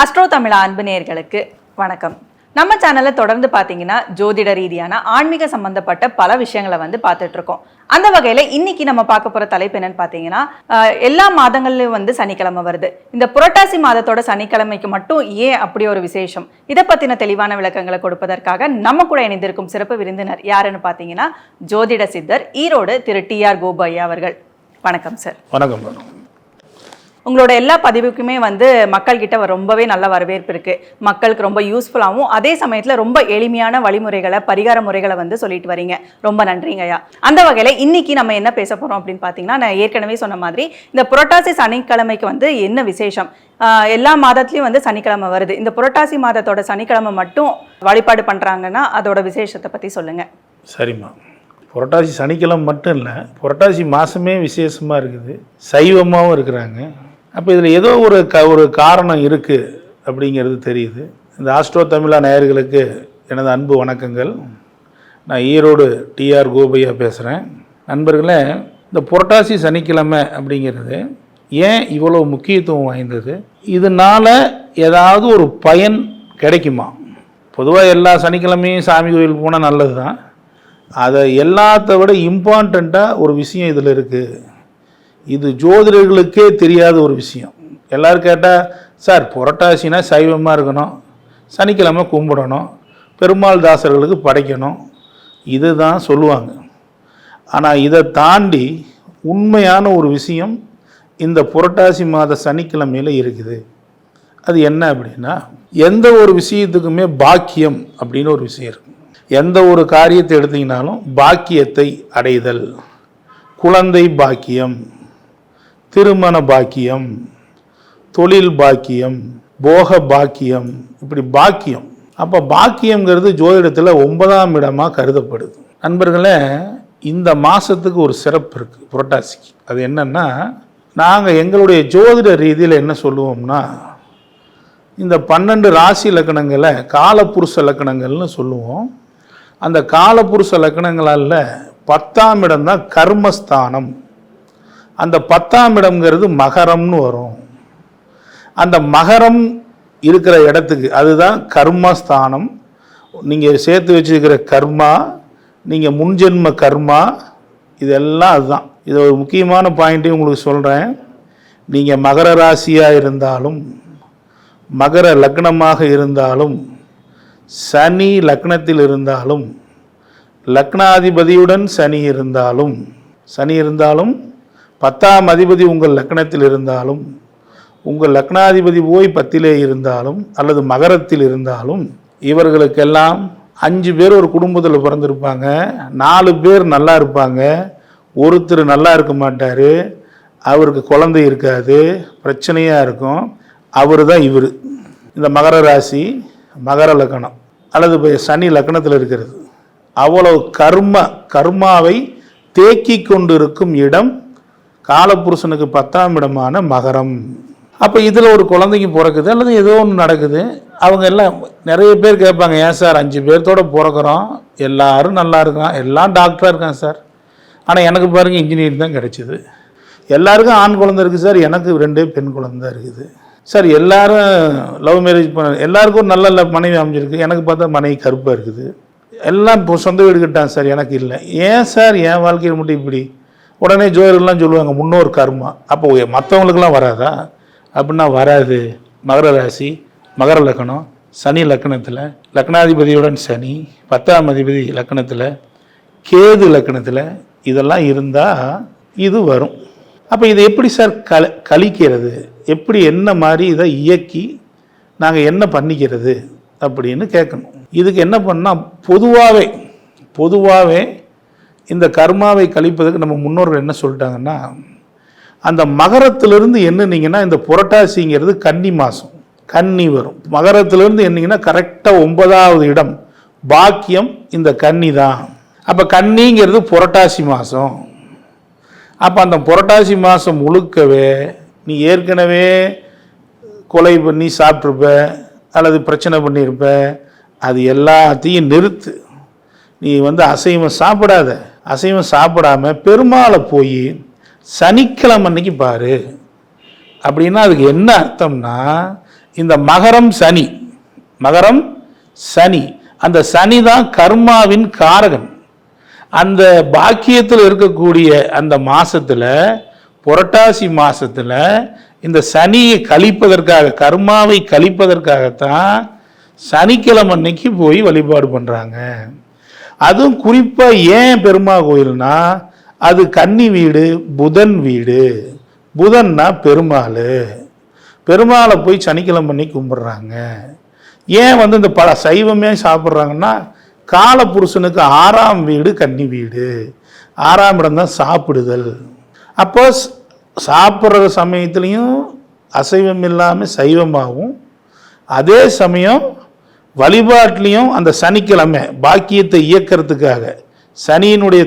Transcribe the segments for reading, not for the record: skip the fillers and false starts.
Astro Tamil அன்பு நேயர்களுக்கு வணக்கம். நம்ம சேனல்ல தொடர்ந்து பார்த்தீங்கன்னா ஜோதிட ரீதியான ஆன்மீக சம்பந்தப்பட்ட பல விஷயங்களை பார்த்துட்டு இருக்கோம். அந்த வகையில இன்னைக்கு நம்ம பார்க்க போற தலைப்பு என்னன்னு பார்த்தீங்கன்னா, எல்லா மாதங்கள்லயும் சனிக்கிழமை வருது. இந்த புரட்டாசி மாதத்தோட சனிக்கிழமைக்கு மட்டும் ஏன் அப்படி ஒரு விசேஷம்? இதை பத்தின தெளிவான விளக்கங்களை கொடுப்பதற்காக நம்ம கூட இணைந்திருக்கும் சிறப்பு விருந்தினர் யாருன்னு பார்த்தீங்கன்னா, ஜோதிட சித்தர் ஈரோடு திரு TR கோபையா அவர்கள். வணக்கம் சார். வணக்கம். உங்களோட எல்லா பதிவுக்குமே மக்கள்கிட்ட ரொம்பவே நல்ல வரவேற்பு இருக்கு. மக்களுக்கு ரொம்ப யூஸ்ஃபுல்லாகவும் அதே சமயத்துல ரொம்ப எளிமையான வழிமுறைகளை பரிகார முறைகளை சொல்லிட்டு வரீங்க. ரொம்ப நன்றிங்கய்யா. அந்த வகையில இன்னைக்கு நம்ம என்ன பேச போறோம் அப்படின்னு பாத்தீங்கன்னா, நான் ஏற்கனவே சொன்ன மாதிரி இந்த புரட்டாசி சனிக்கிழமைக்கு என்ன விசேஷம்? எல்லா மாதத்துலயும் சனிக்கிழமை வருது. இந்த புரட்டாசி மாதத்தோட சனிக்கிழமை மட்டும் வழிபாடு பண்றாங்கன்னா அதோட விசேஷத்தை பத்தி சொல்லுங்க. சரிம்மா. புரட்டாசி சனிக்கிழமை மட்டும் இல்லை, புரட்டாசி மாதமே விசேஷமாக இருக்குது, சைவமாகவும் இருக்கிறாங்க. அப்போ இதில் ஏதோ ஒரு காரணம் இருக்குது அப்படிங்கிறது தெரியுது. இந்த ஆஸ்ட்ரோ தமிழா நேயர்களுக்கு எனது அன்பு வணக்கங்கள். நான் ஈரோடு TR கோபையா பேசுகிறேன். நண்பர்களே, இந்த புரட்டாசி சனிக்கிழமை அப்படிங்கிறது ஏன் இவ்வளோ முக்கியத்துவம் வாய்ந்தது? இதனால் ஏதாவது ஒரு பயன் கிடைக்குமா? பொதுவாக எல்லா சனிக்கிழமையும் சாமி கோயிலுக்கு போனால் நல்லது தான். அதை எல்லாத்த விட இம்பார்ட்டண்ட்டாக ஒரு விஷயம் இதில் இருக்குது. இது ஜோதிடர்களுக்கே தெரியாத ஒரு விஷயம். எல்லோரும் கேட்டால், சார் புரட்டாசினா சைவமாக இருக்கணும், சனிக்கிழமை கும்பிடணும், பெருமாள் தாசர்களுக்கு படைக்கணும், இது தான் சொல்லுவாங்க. ஆனால் இதை தாண்டி உண்மையான ஒரு விஷயம் இந்த புரட்டாசி மாத சனிக்கிழமையில் இருக்குது. அது என்ன அப்படின்னா, எந்த ஒரு விஷயத்துக்குமே பாக்கியம் அப்படின்னு ஒரு விஷயம் இருக்குது. எந்த ஒரு காரியத்தை எடுத்தீங்கனாலும் பாக்கியத்தை அடைதல், குழந்தை பாக்கியம், திருமண பாக்கியம், தொழில் பாக்கியம், போக பாக்கியம், இப்படி பாக்கியம். அப்போ பாக்கியங்கிறது ஜோதிடத்தில் 9ஆம் இடமாக கருதப்படுது. நண்பர்களே, இந்த மாதத்துக்கு ஒரு சிறப்பு இருக்குது புரட்டாசிக்கு. அது என்னென்னா, நாங்கள் எங்களுடைய ஜோதிட ரீதியில் என்ன சொல்லுவோம்னா, இந்த 12 ராசி லக்கணங்களை காலபுருஷ லக்கணங்கள்னு சொல்லுவோம். அந்த காலபுருஷ லக்கணங்களால் 10ஆம் இடம் தான் கர்மஸ்தானம். அந்த 10ஆம் இடம்ங்கிறது மகரம்னு வரும். அந்த மகரம் இருக்கிற இடத்துக்கு அதுதான் கர்மஸ்தானம். நீங்கள் சேர்த்து வச்சுருக்கிற கர்மா, நீங்கள் முன்ஜென்ம கர்மா, இதெல்லாம் அதுதான். இது ஒரு முக்கியமான பாயிண்ட்டையும் உங்களுக்கு சொல்கிறேன். நீங்கள் மகர ராசியாக இருந்தாலும், மகர லக்னமாக இருந்தாலும், சனி லக்னத்தில் இருந்தாலும், லக்னாதிபதியுடன் சனி இருந்தாலும், 10ஆம் அதிபதி உங்கள் லக்னத்தில் இருந்தாலும், உங்கள் லக்னாதிபதி போய் 10லே இருந்தாலும், அல்லது மகரத்தில் இருந்தாலும், இவர்களுக்கெல்லாம் 5 பேர் ஒரு குடும்பத்தில் பிறந்திருப்பாங்க. 4 பேர் நல்லா இருப்பாங்க, ஒருத்தர் நல்லா இருக்க மாட்டார், அவருக்கு குழந்தை இருக்காது, பிரச்சனையாக இருக்கும். அவர் தான் இவர். இந்த மகர ராசி, மகர லக்னம் அல்லது சனி லக்னத்தில் இருக்கிறது. அவ்வளவு கர்மாவை தேக்கி கொண்டு இருக்கும் இடம் காலபுருஷனுக்கு 10ஆம் இடமான மகரம். அப்போ இதில் ஒரு குழந்தைக்கு பிறக்குது அல்லது ஏதோ ஒன்று நடக்குது. அவங்க எல்லாம் நிறைய பேர் கேட்பாங்க, ஏன் சார் 5 பேர்த்தோடு பிறக்கிறோம், எல்லாரும் நல்லா இருக்கான், எல்லாம் டாக்டராக இருக்கான் சார், ஆனால் எனக்கு பாருங்கள் இன்ஜினியர் தான் கிடைச்சிது. எல்லாருக்கும் ஆண் குழந்தை இருக்குது சார், எனக்கு 2 பெண் குழந்தை தான் இருக்குது சார். எல்லாரும் லவ் மேரேஜ் பண்ண, எல்லாருக்கும் ஒரு நல்ல மனைவி அமைஞ்சிருக்கு, எனக்கு பார்த்தா மனைவி கருப்பாக இருக்குது. எல்லாம் இப்போ சொந்த வீடு கட்டான் சார், எனக்கு இல்லை. ஏன் சார் என் வாழ்க்கையில் மட்டும் இப்படி? உடனே ஜோதிடர்லாம் சொல்லுவாங்க, முன்னோர் கர்மா. அப்போ மற்றவங்களுக்கெல்லாம் வராதா? அப்படின்னா வராது. மகர ராசி, மகர லக்னம், சனி லக்னத்தில், லக்னாதிபதியுடன் சனி, 10ஆம் அதிபதி லக்னத்தில், கேது லக்னத்தில், இதெல்லாம் இருந்தால் இது வரும். அப்போ இதை எப்படி சார் கழிக்கிறது? எப்படி என்ன மாதிரி இதை இயக்கி நாங்கள் என்ன பண்ணிக்கிறது அப்படின்னு கேட்கணும். இதுக்கு என்ன பண்ணால், பொதுவாகவே இந்த கர்மாவை கழிப்பதற்கு நம்ம முன்னோர்கள் என்ன சொல்லிட்டாங்கன்னா, அந்த மகரத்திலிருந்து எண்ணினீங்கன்னா, இந்த புரட்டாசிங்கிறது கன்னி மாதம், கன்னி வரும். மகரத்திலிருந்து எண்ணிங்கன்னா கரெக்டாக 9ஆவது இடம் பாக்கியம் இந்த கன்னி தான். அப்போ கன்னிங்கிறது புரட்டாசி மாதம். அப்போ அந்த புரட்டாசி மாதம் முழுக்கவே நீ ஏற்கனவே கொலை பண்ணி சாப்பிட்ருப்ப அல்லது பிரச்சனை பண்ணியிருப்ப, அது எல்லாத்தையும் நிறுத்து. நீ அசைவம் சாப்பிடாத. அசைவம் சாப்பிடாம பெருமாளை போய் சனிக்கிழமை அன்னைக்கு பாரு. அப்படின்னா அதுக்கு என்ன அர்த்தம்னா, இந்த மகரம் சனி, மகரம் சனி, அந்த சனி தான் கர்மாவின் காரகன். அந்த பாக்கியத்தில் இருக்கக்கூடிய அந்த மாசத்துல, புரட்டாசி மாசத்துல இந்த சனியை கழிப்பதற்காக, கர்மாவை கழிப்பதற்காகத்தான் சனிக்கிழமை அன்னைக்கு போய் வழிபாடு பண்றாங்க. அதுவும் குறிப்பா ஏன் பெருமா கோயில்னா, அது கன்னி வீடு, புதன் வீடு. புதன்னா பெருமாள், பெருமாளை போய் சனிக்கிழமை அன்னைக்கு கும்பிடுறாங்க. ஏன் இந்த சைவமே சாப்பிட்றாங்கன்னா, காலபுருஷனுக்கு 6ஆம் வீடு கன்னி வீடு, 6ஆம் இடம் தான் சாப்பிடுதல். அப்போ சாப்பிட்ற சமயத்துலேயும் அசைவம் இல்லாமல் சைவமாகவும், அதே சமயம் வழிபாட்டிலையும் அந்த சனிக்கிழமை பாக்கியத்தை இயக்கிறதுக்காக, சனியினுடைய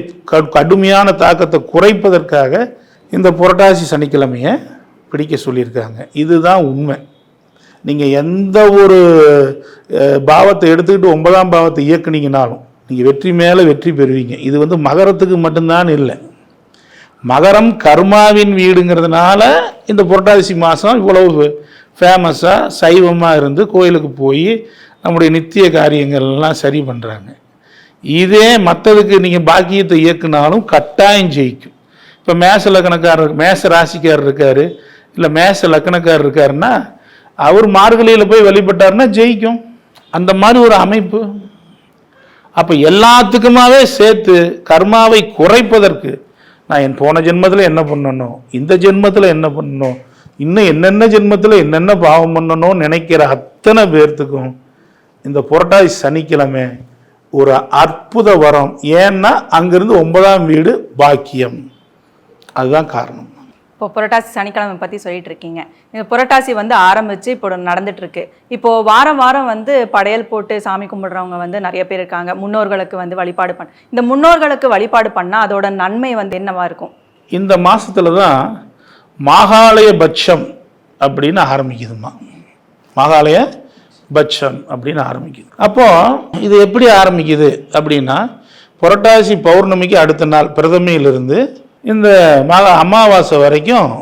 கடுமையான தாக்கத்தை குறைப்பதற்காக இந்த புரட்டாசி சனிக்கிழமையை பிடிக்க சொல்லியிருக்காங்க. இதுதான் உண்மை. நீங்கள் எந்த ஒரு பாவத்தை எடுத்துக்கிட்டு 9ஆம் பாவத்தை இயக்குனீங்கனாலும் நீங்கள் வெற்றி மேலே வெற்றி பெறுவீங்க. இது மகரத்துக்கு மட்டும்தான் இல்லை, மகரம் கர்மாவின் வீடுங்கிறதுனால இந்த புரட்டாசி மாதம் இவ்வளவு ஃபேமஸாக சைவமாக இருந்து கோயிலுக்கு போய் நம்முடைய நித்திய காரியங்கள்லாம் சரி பண்ணுறாங்க. இதே மற்றதுக்கு நீங்கள் பாக்கியத்தை இயக்குனாலும் கட்டாயம் ஜெயிக்கும். இப்போ மேச லக்கணக்காரர், மேச ராசிக்காரர் இருக்கார், இல்லை மேச லக்கணக்காரர் இருக்காருன்னா அவர் மார்கழியில் போய் வழிபட்டாருன்னா ஜெயிக்கும். அந்த மாதிரி ஒரு அமைப்பு. அப்போ எல்லாத்துக்குமாவே சேர்த்து கர்மாவை குறைப்பதற்கு நான் என் போன ஜென்மத்தில் என்ன பண்ணணும், இந்த ஜென்மத்தில் என்ன பண்ணணும், இன்னும் என்னென்ன ஜென்மத்தில் என்னென்ன பாவம் பண்ணணும்னு நினைக்கிற அத்தனை பேர்த்துக்கும் இந்த புரட்டாசி சனிக்கிழமை ஒரு அற்புத வரம். ஏன்னா அங்கிருந்து 9ஆம் வீடு பாக்கியம். அதுதான் காரணம். இப்போ புரட்டாசி சனிக்கிழமை பற்றி சொல்லிட்டு இருக்கீங்க. இந்த புரட்டாசி ஆரம்பித்து இப்போ நடந்துட்டு இருக்கு. இப்போது வாரம் வாரம் படையல் போட்டு சாமி கும்பிடுறவங்க நிறைய பேர் இருக்காங்க. முன்னோர்களுக்கு வழிபாடு பண்ண, இந்த முன்னோர்களுக்கு வழிபாடு பண்ணால் அதோட நன்மை என்னவா இருக்கும்? இந்த மாதத்துல தான் மாகாளய பட்சம் அப்படின்னு ஆரம்பிக்குதுமா. மாகாளய பட்சம் அப்படின்னு ஆரம்பிக்குது. அப்போ இது எப்படி ஆரம்பிக்குது அப்படின்னா, புரட்டாசி பௌர்ணமிக்கு அடுத்த நாள் பிரதமையிலிருந்து இந்த அமாவாசை வரைக்கும்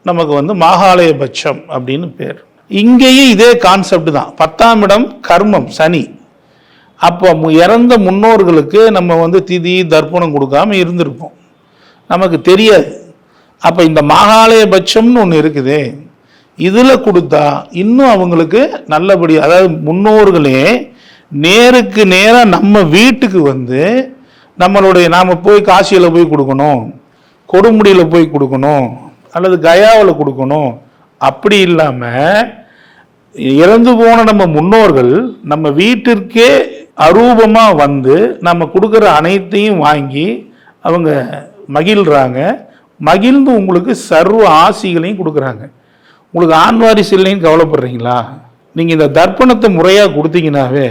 நமக்கு மாகாளய பட்சம் அப்படின்னு பேர். இங்கேயும் இதே கான்செப்ட் தான். 10ஆம் இடம் கர்மம் சனி. அப்போ இறந்த முன்னோர்களுக்கு நம்ம திதி தர்ப்பணம் கொடுக்காம இருந்திருப்போம், நமக்கு தெரியாது. அப்போ இந்த மாகாளய பட்சம்னு ஒன்று இருக்குது, இதில் கொடுத்தா இன்னும் அவங்களுக்கு நல்லபடி, அதாவது முன்னோர்களே நேருக்கு நேராக நம்ம வீட்டுக்கு நம்மளுடைய நாம் போய் காசியில் போய் கொடுக்கணும், கொடுமுடியில் போய் கொடுக்கணும், அல்லது கயாவில் கொடுக்கணும், அப்படி இல்லாமல் இறந்து போன நம்ம முன்னோர்கள் நம்ம வீட்டிற்கே அரூபமாக நம்ம கொடுக்குற அனைத்தையும் வாங்கி அவங்க மகிழ்கிறாங்க. மகிழ்ந்து உங்களுக்கு சர்வ ஆசிகளையும் கொடுக்குறாங்க. உங்களுக்கு ஆண்வாரிசு இல்லைன்னு கவலைப்படுறீங்களா? நீங்கள் இந்த தர்ப்பணத்தை முறையாக கொடுத்தீங்கன்னாவே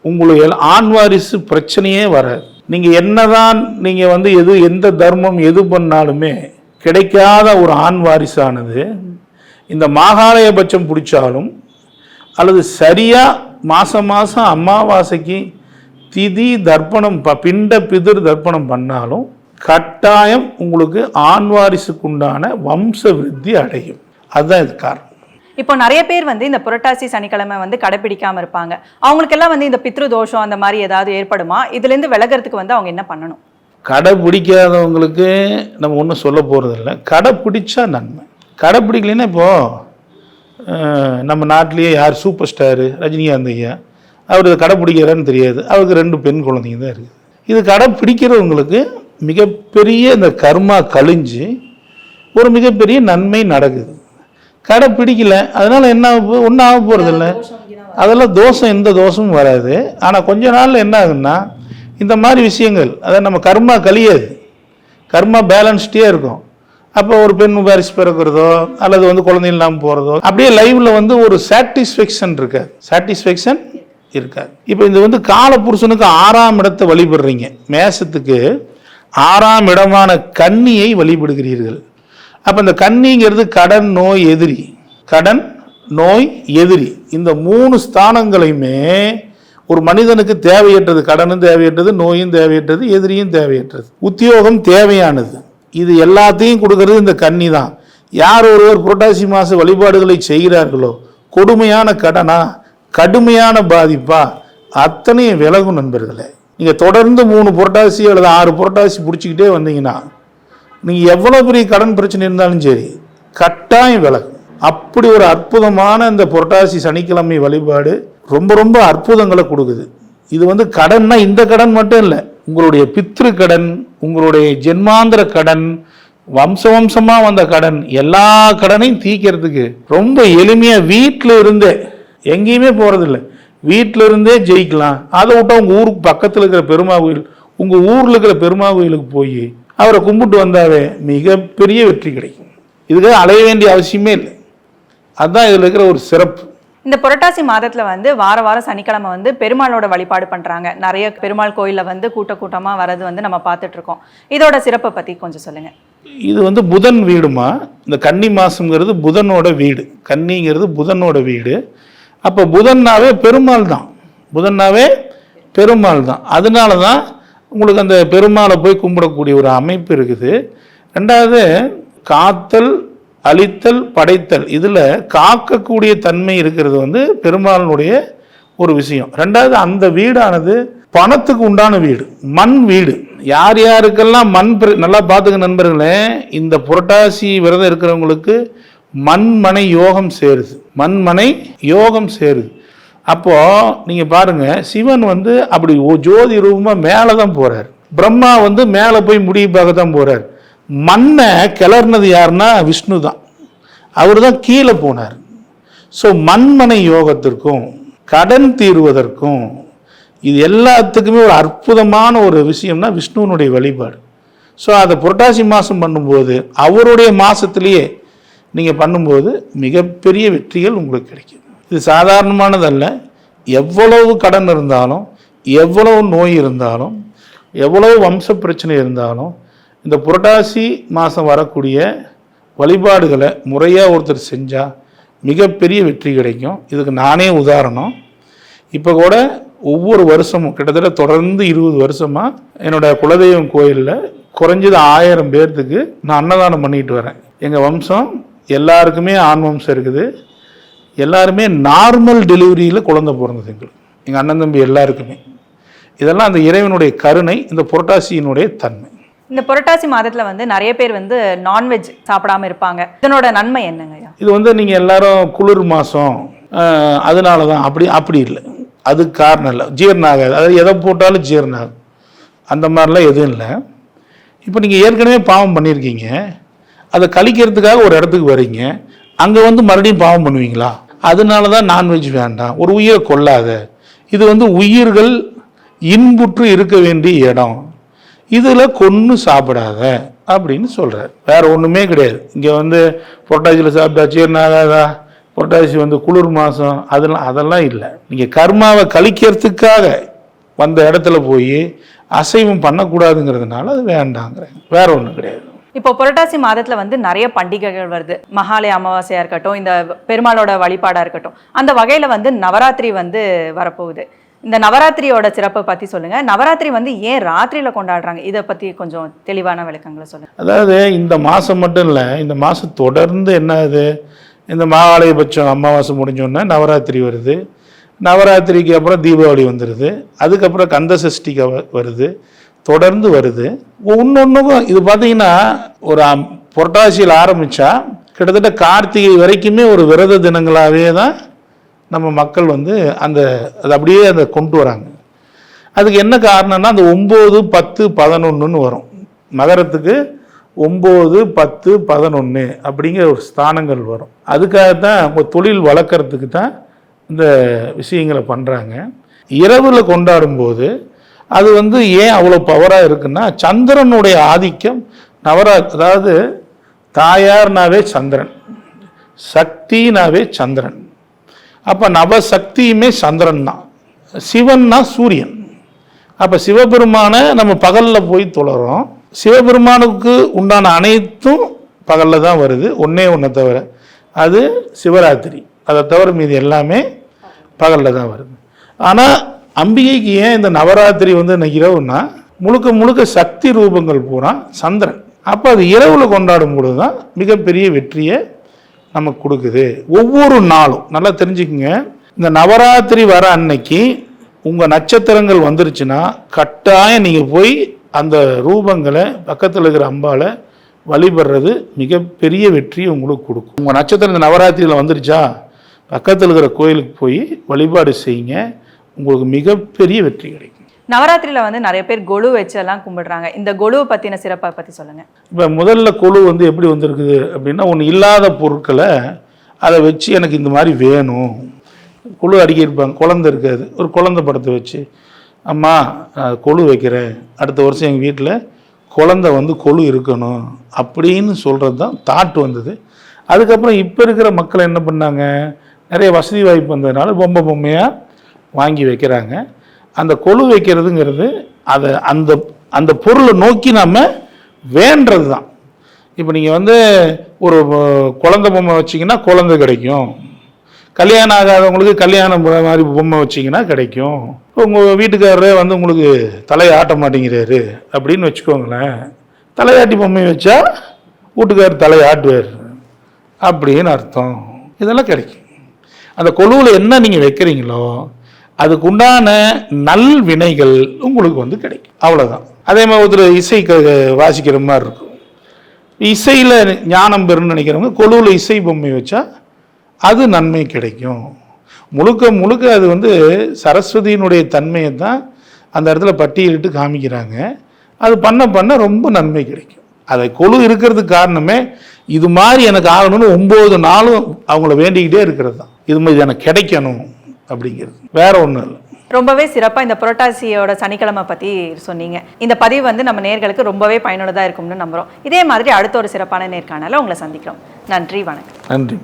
உங்களுக்கு ஆண்வாரிசு பிரச்சனையே வராது. நீங்கள் என்னதான் நீங்கள் எந்த தர்மம் எது பண்ணாலுமே கிடைக்காத ஒரு ஆண் வாரிசானது இந்த மாகாளய பட்சம் பிடிச்சாலும், அல்லது சரியாக மாதம் மாதம் அமாவாசைக்கு திதி தர்ப்பணம் பிண்ட பிதிர் தர்ப்பணம் பண்ணாலும் கட்டாயம் உங்களுக்கு ஆண் வாரிசுக்குண்டான வம்ச விருத்தி அடையும். அதுதான் இது காரணம். இப்போ நிறைய பேர் இந்த புரட்டாசி சனிக்கிழமை கடைப்பிடிக்காம இருப்பாங்க. அவங்களுக்கெல்லாம் இந்த பித்ரு தோஷம் அந்த மாதிரி ஏதாவது ஏற்படுமா? இதுலேருந்து விலகிறதுக்கு அவங்க என்ன பண்ணணும்? கடைப்பிடிக்காதவங்களுக்கு நம்ம ஒன்றும் சொல்ல போகிறதில்ல. கடைப்பிடிச்சா நன்மை. கடைப்பிடிக்கலைன்னா இப்போது நம்ம நாட்டிலேயே யார் சூப்பர் ஸ்டாரு ரஜினிகாந்த் ஐயா, அவர் கடைப்பிடிக்கிறான்னு தெரியாது, அவருக்கு 2 பெண் குழந்தைங்க தான் இருக்குது. இது கடைப்பிடிக்கிறவங்களுக்கு மிகப்பெரிய இந்த கர்மா கழிஞ்சு ஒரு மிகப்பெரிய நன்மை நடக்குது. கடை பிடிக்கல, அதனால என்ன ஒன்றும் ஆக போகிறது இல்லை. அதெல்லாம் தோஷம், எந்த தோஷமும் வராது. ஆனால் கொஞ்ச நாளில் என்ன ஆகுதுன்னா இந்த மாதிரி விஷயங்கள், அதாவது நம்ம கர்மா கழியாது, கர்மா பேலன்ஸ்டே இருக்கும். அப்போ ஒரு பெண் வாரிசு பிறக்கிறதோ அல்லது குழந்தை இல்லாமல் போகிறதோ அப்படியே லைவ்ல ஒரு சாட்டிஸ்ஃபேக்ஷன் இருக்காது, சாட்டிஸ்ஃபேக்ஷன் இருக்காது. இப்போ இது காலபுருஷனுக்கு 6ஆம் இடத்தை வழிபடுறீங்க, மேசத்துக்கு 6ஆம் இடமான கன்னியை வழிபடுகிறீர்கள். அப்போ இந்த கன்னிங்கிறது கடன் நோய் எதிரி, கடன் நோய் எதிரி. இந்த 3 ஸ்தானங்களையுமே ஒரு மனிதனுக்கு தேவையற்றது. கடனும் தேவையற்றது, நோயும் தேவையற்றது, எதிரியும் தேவையற்றது. உத்தியோகம் தேவையானது. இது எல்லாத்தையும் கொடுக்கறது இந்த கன்னி தான். யார் ஒருவர் புரட்டாசி மாத வழிபாடுகளை செய்கிறார்களோ கொடுமையான கடனா, கடுமையான பாதிப்பா, அத்தனையும் விலகும் நண்பர்களே. நீங்கள் தொடர்ந்து 3 புரட்டாசி அல்லது 6 புரட்டாசி பிடிச்சிக்கிட்டே வந்தீங்கன்னா நீங்கள் எவ்வளோ பெரிய கடன் பிரச்சனை இருந்தாலும் சரி கட்டாயம் விலகும். அப்படி ஒரு அற்புதமான இந்த புரட்டாசி சனிக்கிழமை வழிபாடு ரொம்ப ரொம்ப அற்புதங்களை கொடுக்குது. இது வந்து கடன்னா இந்த கடன் மட்டும் இல்லை, உங்களுடைய பித்ரு கடன், உங்களுடைய ஜென்மாந்திர கடன், வம்சமாக வந்த கடன், எல்லா கடனையும் தீர்க்கிறதுக்கு ரொம்ப எளிமையாக வீட்டில் இருந்தே, எங்கேயுமே போகிறதில்ல, வீட்டில் இருந்தே ஜெயிக்கலாம். அதை விட்டா உங்கள் ஊருக்கு பக்கத்தில் இருக்கிற பெருமா கோயில், உங்கள் ஊரில் இருக்கிற பெருமா கோயிலுக்கு போய் அவரை கும்பிட்டு வந்தாவே மிகப்பெரிய வெற்றி கிடைக்கும். இதுக்காக அலைய வேண்டிய அவசியமே இல்லை. அதுதான் இதில் இருக்கிற ஒரு சிறப்பு. இந்த புரட்டாசி மாதத்துல வந்து வாரம் சனிக்கிழமை வந்து பெருமாளோட வழிபாடு பண்றாங்க. நிறைய பெருமாள் கோயில்ல வந்து கூட்டமா வரது வந்து நம்ம பார்த்துட்டு இருக்கோம். இதோட சிறப்பை பத்தி கொஞ்சம் சொல்லுங்க. இது வந்து புதன் வீடுமா, இந்த கன்னி மாசம்ங்கிறது புதனோட வீடு, கன்னிங்கிறது புதனோட வீடு. அப்போ புதன்னாவே பெருமாள் தான், புதன்னாவே பெருமாள் தான். அதனால தான் உங்களுக்கு அந்த பெருமாளை போய் கும்பிடக்கூடிய ஒரு அமைப்பு இருக்குது. ரெண்டாவது, காத்தல், அழித்தல், படைத்தல், இதில் காக்கக்கூடிய தன்மை இருக்கிறது வந்து பெருமாளுடைய ஒரு விஷயம். ரெண்டாவது, அந்த வீடானது பணத்துக்கு உண்டான வீடு, மண் வீடு. யார் யாருக்கெல்லாம் மண் நல்லா பார்த்துக்க நண்பர்களே, இந்த புரட்டாசி விரதம் இருக்கிறவங்களுக்கு மண்மனை யோகம் சேருது, மண்மனை யோகம் சேருது. அப்போ நீங்க பாருங்க, சிவன் வந்து அப்படி ஜோதி ரூபமா மேலே தான் போறார், பிரம்மா வந்து மேலே போய் முடிவு பார்க்க தான் போறார். மண்ணை கிளர்னது யாருன்னா விஷ்ணு தான், அவர் தான் கீழே போனார். ஸோ மண்மனை யோகத்திற்கும் கடன் தீர்வதற்கும் இது எல்லாத்துக்குமே ஒரு அற்புதமான ஒரு விஷயம்னா விஷ்ணுவனுடைய வழிபாடு. ஸோ அதை புரட்டாசி மாதம் பண்ணும்போது, அவருடைய மாதத்திலேயே நீங்கள் பண்ணும்போது மிகப்பெரிய வெற்றிகள் உங்களுக்கு கிடைக்கும். இது சாதாரணமானதல்ல. எவ்வளவு கடன் இருந்தாலும், எவ்வளவு நோய் இருந்தாலும், எவ்வளவு வம்ச பிரச்சனை இருந்தாலும், இந்த புரட்டாசி மாதம் வரக்கூடிய வழிபாடுகளை முறையாக ஒருத்தர் செஞ்சால் மிகப்பெரிய வெற்றி கிடைக்கும். இதுக்கு நானே உதாரணம். இப்போ கூட ஒவ்வொரு வருஷமும் கிட்டத்தட்ட தொடர்ந்து 20 வருஷமாக என்னோடய குலதெய்வம் கோயிலில் குறைஞ்சது 1000 பேர்த்துக்கு நான் அன்னதானம் பண்ணிட்டு வரேன். எங்கள் வம்சம் எல்லாருக்குமே ஆண் வம்சம் இருக்குது. எல்லாருமே நார்மல் டெலிவரியில் குழந்தை பிறந்தது எங்கள் அண்ணன் தம்பி எல்லாருக்குமே. இதெல்லாம் அந்த இறைவனுடைய கருணை, இந்த புரட்டாசியினுடைய தன்மை. இந்த புரட்டாசி மாதத்துல வந்து நிறைய பேர் வந்து நான்வெஜ் சாப்பிடாம இருப்பாங்க. இதனோட நன்மை என்னங்கய்யா? இது வந்து நீங்கள் எல்லாரும் குளிர் மாதம் அதனால தான் அப்படி இல்லை, அதுக்கு காரணம் இல்லை. ஜீரணம் ஆகாது, அதாவது எதை போட்டாலும் ஜீரணம் ஆகும், அந்த மாதிரிலாம் எதுவும் இல்லை. இப்போ நீங்கள் ஏற்கனவே பாவம் பண்ணியிருக்கீங்க, அதை கழிக்கிறதுக்காக ஒரு இடத்துக்கு வரீங்க, அங்கே வந்து மறுபடியும் பாவம் பண்ணுவீங்களா? அதனால தான் நான்வெஜ் வேண்டாம், ஒரு உயிரை கொல்லாத, இது வந்து உயிர்கள் இன்புற்று இருக்க வேண்டிய இடம், இதில் கொன்று சாப்பிடாத அப்படின்னு சொல்கிறார். வேறு ஒன்றுமே கிடையாது. இங்கே வந்து புரட்டாசியில் சாப்பிட்டா ஜீரணம் ஆகாதா, புரட்டாசி வந்து குளிர் மாதம், அதெல்லாம் இல்லை. நீங்கள் கர்மாவை கழிக்கிறதுக்காக வந்த இடத்துல போய் அசைவம் பண்ணக்கூடாதுங்கிறதுனால அது வேண்டாங்கிறேன், வேற ஒன்றும் கிடையாது. இப்போ புரட்டாசி மாதத்துல வந்து நிறைய பண்டிகைகள் வருது. மகாலய அமாவாசையா இருக்கட்டும், இந்த பெருமாளோட வழிபாடா இருக்கட்டும், அந்த வகையில வந்து நவராத்திரி வந்து வரப்போகுது. இந்த நவராத்திரியோட சிறப்பை பத்தி சொல்லுங்க. நவராத்திரி வந்து ஏன் ராத்திரியில கொண்டாடுறாங்க, இதை பத்தி கொஞ்சம் தெளிவான விளக்கங்களை சொல்லுங்க. அதாவது இந்த மாதம் மட்டும் இல்லை, இந்த மாதம் தொடர்ந்து என்ன ஆகுது, இந்த மகாலயபட்சம் அமாவாசை முடிஞ்சோடனே நவராத்திரி வருது, நவராத்திரிக்கு அப்புறம் தீபாவளி வந்துடுது, அதுக்கப்புறம் கந்த சஷ்டிக்கு வருது, தொடர்ந்து வருது. ஒன்னொன்றுக்கும் இது பார்த்தீங்கன்னா ஒரு புரட்டாசியில் ஆரம்பித்தா கிட்டத்தட்ட கார்த்திகை வரைக்குமே ஒரு விரத தினங்களாகவே தான் நம்ம மக்கள் வந்து அது அப்படியே அதை கொண்டு வராங்க. அதுக்கு என்ன காரணம்னா, அந்த 9, 10, 11 வரும். மகரத்துக்கு 9, 10, 11 அப்படிங்கிற ஒரு ஸ்தானங்கள் வரும். அதுக்காகத்தான் அவங்க தொழில் வளர்க்குறதுக்கு தான் இந்த விஷயங்களை பண்ணுறாங்க. இரவில் கொண்டாடும்போது அது வந்து ஏன் அவ்வளோ பவராக இருக்குன்னா, சந்திரனுடைய ஆதிக்கம் அதாவது தாயார்னாவே சந்திரன், சக்தினாவே சந்திரன். அப்போ நவசக்தியுமே சந்திரன் தான், சிவன்னா சூரியன். அப்போ சிவபெருமானை நம்ம பகலில் போய் தொழறோம். சிவபெருமானுக்கு உண்டான அனைத்தும் பகலில் தான் வருது, ஒன்றே தவிர, அது சிவராத்திரி. அதை தவிர மீது எல்லாமே பகலில் தான் வருது. ஆனால் அம்பிகைக்கு ஏன் இந்த நவராத்திரி வந்து இரவுன்னா, முழுக்க முழுக்க சக்தி ரூபங்கள் பூரா சந்திரன். அப்போ அது இரவில் கொண்டாடும் பொழுது தான் மிகப்பெரிய வெற்றியை நமக்கு கொடுக்குது. ஒவ்வொரு நாளும் நல்லா தெரிஞ்சுக்குங்க, இந்த நவராத்திரி வர அன்னைக்கு உங்கள் நட்சத்திரங்கள் வந்துருச்சுன்னா கட்டாயம் நீங்கள் போய் அந்த ரூபங்களை பக்கத்தில் இருக்கிற அம்பாவை வழிபடுறது மிகப்பெரிய வெற்றியை உங்களுக்கு கொடுக்கும். உங்கள் நட்சத்திரம் இந்த நவராத்திரியில் வந்துருச்சா பக்கத்தில் இருக்கிற கோயிலுக்கு போய் வழிபாடு செய்யுங்க, உங்களுக்கு மிகப்பெரிய வெற்றி கிடைக்கும். நவராத்திரியில் வந்து நிறைய பேர் கொலு வச்செல்லாம் கும்பிடுறாங்க. இந்த கொலுவை பற்றின சிறப்பை பற்றி சொல்லுங்கள். இப்போ முதல்ல கொலு வந்து எப்படி வந்திருக்குது அப்படின்னா, ஒன்று இல்லாத பொருட்களை அதை வச்சு எனக்கு இந்த மாதிரி வேணும், கொலு அடிக்கிருப்பாங்க, குழந்தை இருக்காது, ஒரு குழந்தை படத்தை வச்சு அம்மா நான் கொலு வைக்கிறேன், அடுத்த வருஷம் எங்கள் வீட்டில் குழந்தை வந்து கொலு இருக்கணும் அப்படின்னு சொல்கிறது தான் தாட் வந்தது. அதுக்கப்புறம் இப்போ இருக்கிற மக்கள் என்ன பண்ணாங்க, நிறைய வசதி வாய்ப்பு வந்ததுனால பொம்மையாக வாங்கி வைக்கிறாங்க. அந்த கொலு வைக்கிறதுங்கிறது அதை அந்த அந்த பொருளை நோக்கி நம்ம வேண்டது தான். இப்போ நீங்கள் வந்து ஒரு குழந்தை பொம்மை வச்சிங்கன்னா குழந்தை கிடைக்கும், கல்யாணம் ஆகாதவங்களுக்கு கல்யாணம் மாதிரி பொம்மை வச்சிங்கன்னா கிடைக்கும். உங்கள் வீட்டுக்காரரே வந்து உங்களுக்கு தலையை ஆட்ட மாட்டேங்கிறாரு அப்படின்னு வச்சுக்கோங்களேன், தலையாட்டி பொம்மை வச்சா வீட்டுக்காரர் தலையை ஆட்டுவார் அப்படின்னு அர்த்தம். இதெல்லாம் கிடைக்கும். அந்த கொலுவில் என்ன நீங்கள் வைக்கிறீங்களோ அதுக்கு உண்டான நல் வினைகள் உங்களுக்கு வந்து கிடைக்கும், அவ்வளோதான். அதே மாதிரி ஒருத்தர் இசை வாசிக்கிற மாதிரி இருக்கும், இசையில் ஞானம் பெறுன்னு நினைக்கிறவங்க கொலுவில் இசை பொம்மை வச்சா அது நன்மை கிடைக்கும். முழுக்க முழுக்க அது வந்து சரஸ்வதியினுடைய தன்மையை தான் அந்த இடத்துல பட்டியலிட்டு காமிக்கிறாங்க. அது பண்ண பண்ண ரொம்ப நன்மை கிடைக்கும். அதை கொலு இருக்கிறதுக்கு காரணமே இது மாதிரி எனக்கு ஆகணும்னு 9 நாளும் அவங்கள வேண்டிக்கிட்டே இருக்கிறது தான். இது மாதிரி எனக்கு கிடைக்கணும் அப்படிங்கிறது, வேற ஒன்றும் இல்லை. ரொம்பவே சிறப்பாக இந்த புரட்டாசியோட சனிக்கிழமை பற்றி சொன்னீங்க. இந்த பதிவு வந்து நம்ம நேர்களுக்கு ரொம்பவே பயனுள்ளதாக இருக்கும்னு நம்புகிறோம். இதே மாதிரி அடுத்த ஒரு சிறப்பான நேர்காணல உங்களை சந்திக்கிறோம். நன்றி, வணக்கம். நன்றி.